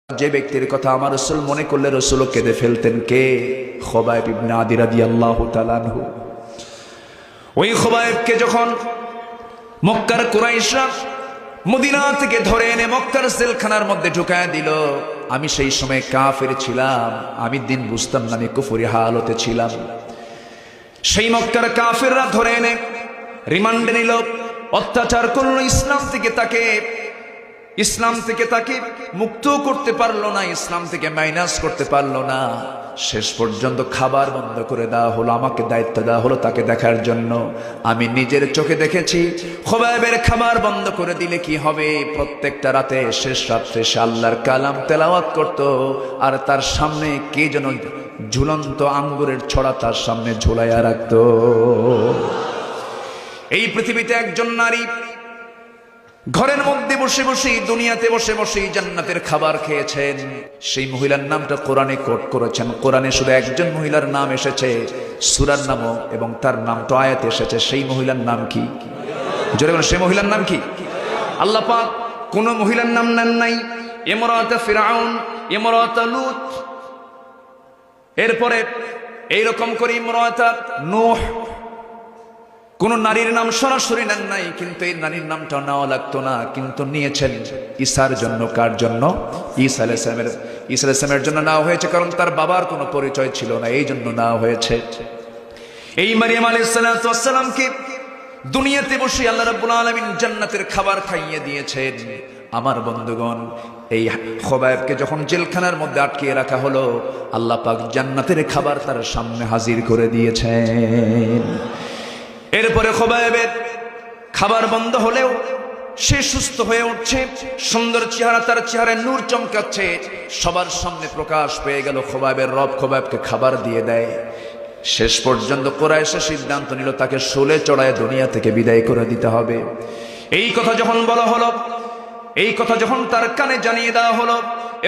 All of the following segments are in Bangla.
যে ব্যক্তির কথা আমার রাসূল মনে করলে রাসূল কেঁদে ফেলতেন। কে? খুবাইব ইবনে আদি রাদিয়াল্লাহু তাআলা আনহু। ওই খুবাইবকে যখন মক্কার কুরাইশরা মদিনা থেকে ধরে এনে মক্কার জেলখানার মধ্যে ঢুকায় দিল, আমি সেই সময় কাফের ছিলাম, আমি দিন বুঝতাম না, আমি কুফরি হালতে ছিলাম। সেই মক্কার কাফেররা ধরে এনে রিমান্ডে নিল, অত্যাচার করলো, ইসলাম থেকে তাকে মুক্ত করতে পারলো না, ইসলাম থেকে মাইনাস করতে পারলো না। শেষ পর্যন্ত খাবার বন্ধ করে দেওয়া হলো, আমাকে দায়িত্ব দেওয়া হলো তাকে দেখার জন্য। আমি নিজের চোখে দেখেছি খুবাইবের খাবার বন্ধ করে দিলে কি হবে। প্রত্যেকটা রাতে শেষ রাত্রে সে আল্লাহর কালাম তেলাওয়াত করত, আর তার সামনে কে যেন ঝুলন্ত আঙ্গুরের ছড়া তার সামনে ঝুলাইয়া রাখত। এই পৃথিবীতে একজন নারী ঘরের মধ্যে বসে বসে, দুনিয়াতে বসে বসে জান্নাতের খাবার খেয়েছেন। সেই মহিলার নামটা কোরআনে কোট করেছেন। কোরআনে শুধু একজন মহিলার নাম এসেছে, সূরার নামও এবং তার নামটা আয়াতে এসেছে। সেই মহিলার নাম কি? জোরে বলেন, সেই মহিলার নাম কি? আল্লাহ পাক কোন মহিলার নাম নেন নাই। ইমরাতে ফিরআউন, ইমরাতে লূত, এরপরে এইরকম করে ইমরাতে নূহ, কোন নারীর নাম সরাসরি নেন নাই। কিন্তু এই নারীর নামটা নেওয়া লাগতো না, কিন্তু নিয়েছেন ঈসার জন্য। কার জন্য? ঈসা আলাইহিস সালামের জন্য নেওয়া হয়েছে, কারণ তার বাবার কোনো পরিচয় ছিল না, এই জন্য নেওয়া হয়েছে। এই মারিয়াম আলাইহিস সালামকে দুনিয়াতে বসে আল্লাহ রাব্বুল আলামিন জান্নাতের খাবার খাইয়ে দিয়েছেন। আমার বন্ধুগণ, এই খুবাইবকে যখন জেলখানার মধ্যে আটকে রাখা হলো, আল্লাহ পাক জান্নাতের খাবার তার সামনে হাজির করে দিয়েছেন। এরপরে খুবাইবের খাবার বন্ধ হলেও সে সুস্থ হয়ে উঠছে, সুন্দর চেহারা, তার চেহারায় নূর চমকাচ্ছে। সবার সামনে প্রকাশ পেয়ে গেল খুবাইবের রব খুবাইবকে খাবার দিয়ে দেয়। শেষ পর্যন্ত কুরাইশরা সিদ্ধান্ত নিল তাকে শোলে চড়ায় দুনিয়া থেকে বিদায় করে দিতে হবে। এই কথা যখন বলা হলো, এই কথা যখন তার কানে জানিয়ে দেওয়া হলো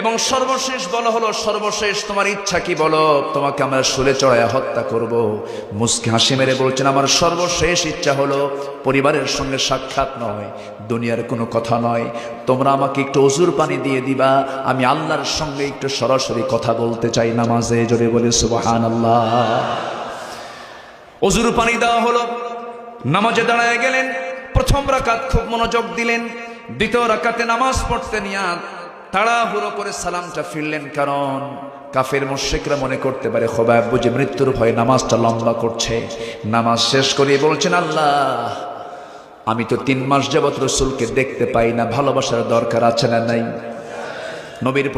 এবং সর্বশেষ বলা হলো, সর্বশেষ তোমার ইচ্ছা কি বলো, তোমাকে আমরা শোলে চড়ায় হত্যা করব। মুস্কি হাসি মেরে বলছেন, আমার সর্বশেষ ইচ্ছা হলো পরিবারের সঙ্গে সাক্ষাৎ নয়, দুনিয়ার কোনো কথা নয়, তোমরা আমাকে একটু অজুর পানি দিয়ে দিবা, আমি আল্লাহর সঙ্গে একটু সরাসরি কথা বলতে চাই নামাজে। জোরে বলে সুবহানাল্লাহ। অজুর পানি দেওয়া হলো, নামাজে দাঁড়ায় গেলেন। প্রথম রাকাত খুব মনোযোগ দিলেন, দ্বিতীয় রাকাতে নামাজ পড়তে নিয়ে তাড়াহুড়ো করে সালামটা ফিরলেন, কারণ কাফের মুশরিকরা মনে করতে পারে খুবাইব বুঝি মৃত্যুর ভয়ে নামাজটা লম্বা করছে। নামাজ শেষ করে বলছেন, আল্লাহ আমি তো 3 মাস যাবত রাসূলকে দেখতে পাই না, ভালোবাসার দরকার আছে না নাই? নবীর